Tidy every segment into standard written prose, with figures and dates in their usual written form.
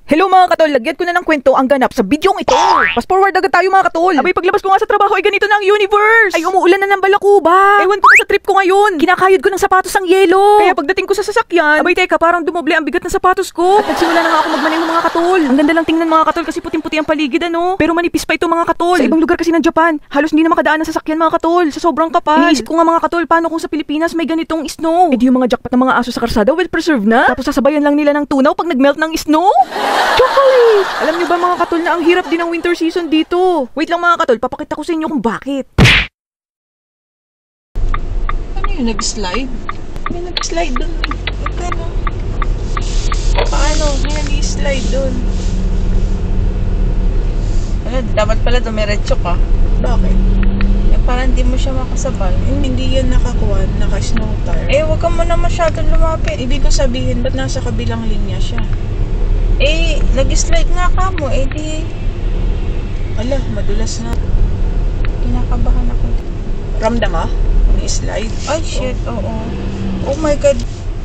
Hello mga katol, lagyan ko na ng kwento ang ganap sa bidyong ito. Fast forward agad tayo mga katol. Abay paglabas ko nga sa trabaho ay ganito na ang universe. Ay umuulan na ng balakuba. Ewan ko sa trip ko ngayon. Kinakayod ko ng sapatos ang yelo. Kaya pagdating ko sa sasakyan, abay teka parang dumoble ang bigat ng sapatos ko. At nagsimula na nga ako magmaneho mga katol. Ang ganda lang tingnan mga katol kasi puting-puti ang paligid ano. Pero manipis pa ito mga katol. Sa ibang lugar kasi ng Japan, halos hindi na makadaan ng sasakyan mga katol. Sa sobrang kapal. Iniisip ko nga mga katol, paano kung sa Pilipinas may ganitong snow? Eh di yung mga jackpot ng mga aso sa karsada well preserved na. Tapos sasabayan lang nila ng tunaw pag nagmelt ng snow. Chocolate! Alam nyo ba mga katol na ang hirap din ng winter season dito? Wait lang mga katol, papakita ko sa inyo kung bakit. Ano yung nag-slide? May nag-slide doon. Ano? Paano? May nag-slide doon. Ano, dapat pala dumiretso ka. Bakit? Eh, parang hindi mo siya makasabay. Hindi yan nakakuha, naka-snow tire. Eh, wag ka mo na masyadong lumapit. Ibig ko sabihin, ba't nasa kabilang linya siya? Eh, nag-slide nga ka mo, eh di... Ala, madulas na. Kinakabahan ako. Ramdam mo? Nag-slide? Ay, shit, oo. Oh my God.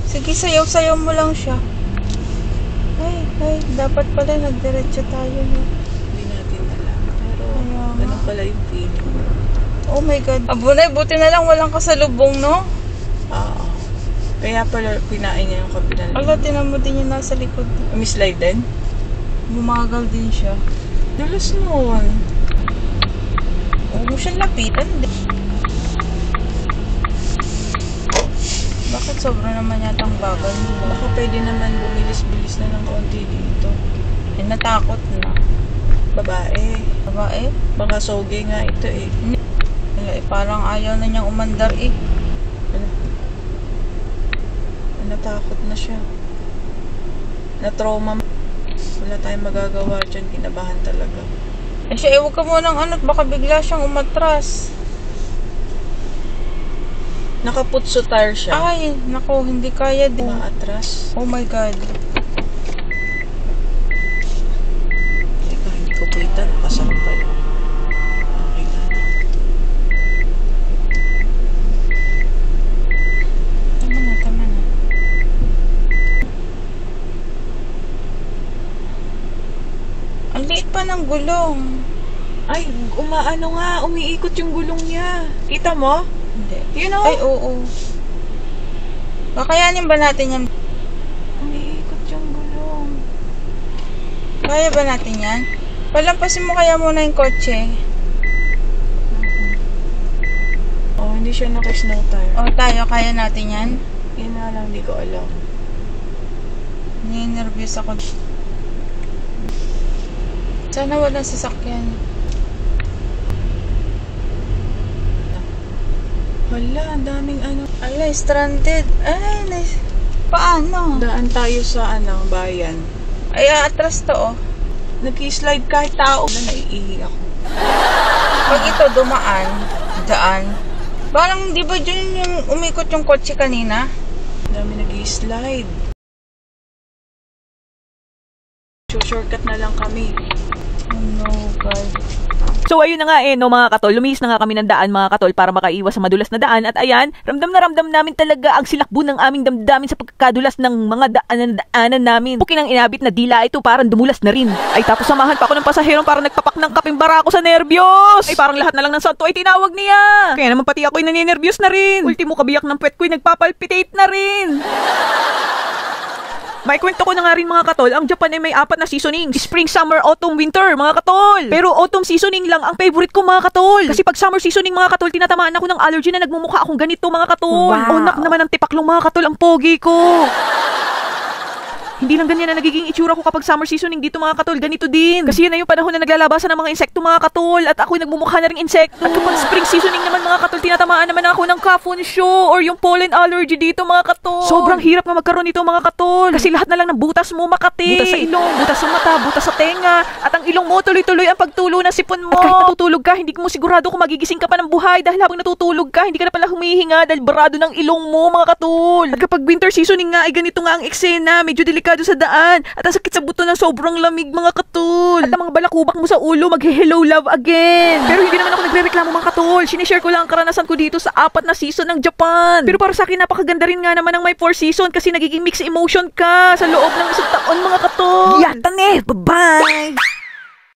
Sige, sayaw-sayaw mo lang siya. Ay, dapat pala nagdiretso tayo, no? Hindi natin alam. Pero, ganun pala yung feeling. Oh my God. Abunay, buti na lang walang kasalubong, no? Oo. Kaya pala pinain niya yung kabilang. Ala, tinan mo din yung nasa likod. Slide din? Bumagal din siya. Dulas noon. Huwag mo siyang lapitan. Bakit sobra naman yata ang bagal mo? Baka pwede naman bumilis-bilis na ng konti dito. Eh, natakot na. Babae. Babae? Baka soge nga ito eh. Eh, parang ayaw na niyang umandar eh. Natakot na siya. Na-trauma. Wala tayong magagawa dyan. Kinabahan talaga. Eh siya, huwag ka munang ano. Baka bigla siyang umatras. Nakaputso tire siya. Ay, naku, hindi kaya din. Maatras. Oh my God. Teka, hindi ko kita. Nakasampal. Okay na. Tama na. Ang liit pa ng gulong. Ay, umaano nga, umiikot yung gulong niya. Kita mo? Hindi. You know? Ay, oo. Kakayanin ba natin yan? Umiikot yung gulong. Kaya ba natin yan? Palampasin mo kaya muna yung kotse. Oh, hindi siya naka-snow tire. Oh, tayo, kaya natin yan? Yan na lang, hindi ko alam. Ninervyos ako. Sana walang sasakyan. Wala, ang daming ano. Ala, stranded. Ay, nice. Paano? Daan tayo sa bayan. Ay, atras to oh. Nag-slide kahit tao. Naiihi ako. Pag ito dumaan, daan. Parang di ba dyan yung umikot yung kotse kanina? Dami nag-slide. Shortcut na lang kami. Oh no, God. So ayun na nga no mga katol, lumihis na nga kami ng daan mga katol para makaiwas sa madulas na daan at ayan, ramdam na ramdam namin talaga ang silakbo ng aming damdamin sa pagkakadulas ng mga daanan namin. Bukin ang inabit na dila ito parang dumulas na rin. Ay tapos samahan pa ako ng pasaherong parang nagpapak ng kapimbara ako sa nervyos. Ay parang lahat na lang ng santo ay tinawag niya. Kaya naman pati ako'y naninervyos na rin. Ultimo kabiyak ng puwet ko'y nagpapalpitate na rin. May kwento ko na nga rin mga katol, ang Japan ay may 4 na seasoning. Spring, summer, autumn, winter, mga katol. Pero autumn seasoning lang ang favorite ko mga katol. Kasi pag summer seasoning mga katol, tinatamaan ako ng allergy na nagmumukha akong ganito mga katol. Wow. Onak naman ang tipaklong mga katol, ang pogi ko. Hindi lang ganyan na nagiging itsura ko kapag summer seasoning dito mga katol, ganito din. Kasi yan na yung panahon na naglalabasan ng mga insekto mga katol at ako'y nagmumukha na ring insekto. At kapag spring seasoning naman mga katol, tinatamaan naman ako ng kafunsyo or yung pollen allergy dito mga katol. Sobrang hirap na magkaroon nito mga katol. Kasi lahat na lang ng butas mo makati. Butas sa ilong, butas sa mata, butas sa tenga. At ang ilong mo tuloy-tuloy ang pagtulo ng sipon mo. At kahit natutulog ka, hindi mo sigurado kung magigising ka pa ng buhay dahil habang natutulog ka, hindi ka na pala humihinga dahil barado ng ilong mo mga katol. At kapag winter seasoning nga ay ganito nga ang eksena, medyo delikado delikado sa daan. At ang sakit sa buto ng sobrang lamig, mga katol. At ang mga balakubak mo sa ulo, mag-hello love again. Pero hindi naman ako nagre-reklamo, mga katol. Sinishare ko lang ang karanasan ko dito sa 4 na season ng Japan. Pero para sa akin, napakaganda rin nga naman ng may 4 season kasi nagiging mixed emotion ka sa loob ng isang taon, mga katol. Yatan eh! Bye-bye!